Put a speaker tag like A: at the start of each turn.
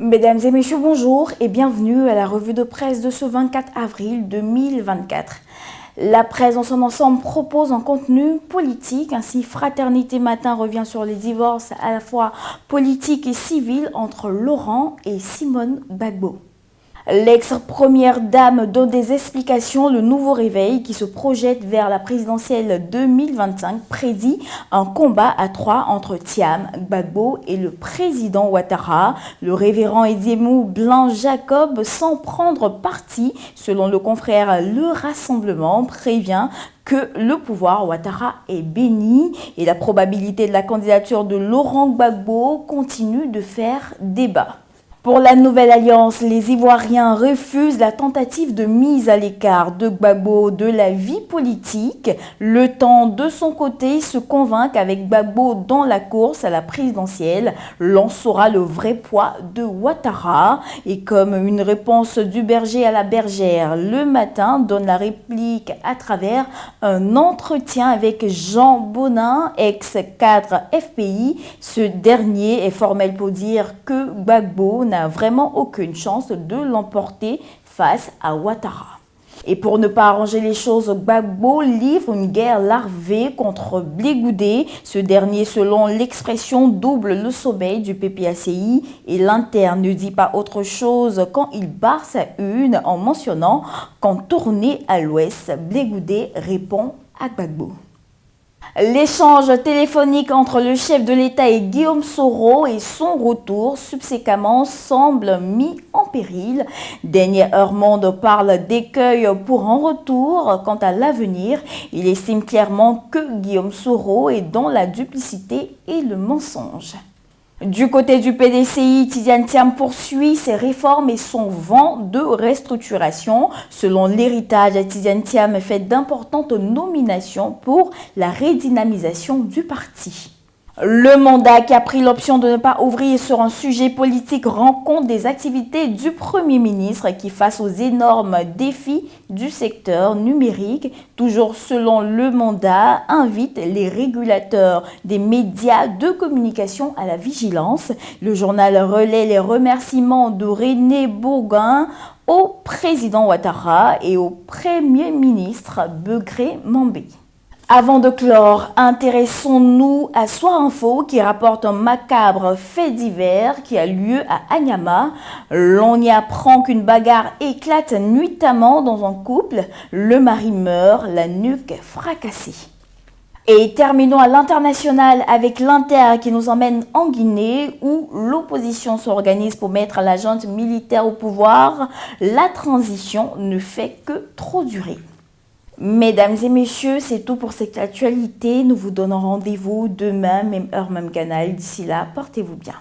A: Mesdames et messieurs, bonjour et bienvenue à la revue de presse de ce 24 avril 2024. La presse dans son ensemble propose un contenu politique. Ainsi, Fraternité Matin revient sur les divorces à la fois politiques et civils entre Laurent et Simone Gbagbo. L'ex-première dame donne des explications. Le nouveau réveil qui se projette vers la présidentielle 2025 prédit un combat à trois entre Thiam, Gbagbo et le président Ouattara. Le révérend Ediemou Blanc Jacob, sans prendre parti, selon le confrère Le Rassemblement, prévient que le pouvoir Ouattara est béni et la probabilité de la candidature de Laurent Gbagbo continue de faire débat. Pour la nouvelle alliance, les Ivoiriens refusent la tentative de mise à l'écart de Gbagbo de la vie politique. Le temps, de son côté, se convainc qu'avec Gbagbo dans la course à la présidentielle, l'on saura le vrai poids de Ouattara. Et comme une réponse du berger à la bergère, Le Matin donne la réplique à travers un entretien avec Jean Bonin, ex-cadre FPI. Ce dernier est formel pour dire que Gbagbo n'a vraiment aucune chance de l'emporter face à Ouattara. Et pour ne pas arranger les choses, Gbagbo livre une guerre larvée contre Blé Goudé. Ce dernier, selon l'expression, double le sommeil du PPACI et l'Inter ne dit pas autre chose quand il barre sa une en mentionnant qu'en tournée à l'ouest, Blé Goudé répond à Gbagbo. L'échange téléphonique entre le chef de l'État et Guillaume Soro et son retour subséquemment semble mis en péril. Dernier Heure Monde parle d'écueil pour un retour. Quant à l'avenir, il estime clairement que Guillaume Soro est dans la duplicité et le mensonge. Du côté du PDCI, Tidjane Thiam poursuit ses réformes et son vent de restructuration. Selon l'héritage, Tidjane Thiam fait d'importantes nominations pour la redynamisation du parti. Le mandat qui a pris l'option de ne pas ouvrir sur un sujet politique rend compte des activités du Premier ministre qui, face aux énormes défis du secteur numérique, toujours selon le mandat, invite les régulateurs des médias de communication à la vigilance. Le journal relaie les remerciements de René Bourguin au président Ouattara et au Premier ministre Begré Mambé. Avant de clore, intéressons-nous à Soir Info qui rapporte un macabre fait divers qui a lieu à Anyama. L'on y apprend qu'une bagarre éclate nuitamment dans un couple. Le mari meurt, la nuque fracassée. Et terminons à l'international avec l'Inter qui nous emmène en Guinée où l'opposition s'organise pour mettre la junte militaire au pouvoir. La transition ne fait que trop durer. Mesdames et messieurs, c'est tout pour cette actualité. Nous vous donnons rendez-vous demain, même heure, même canal. D'ici là, portez-vous bien.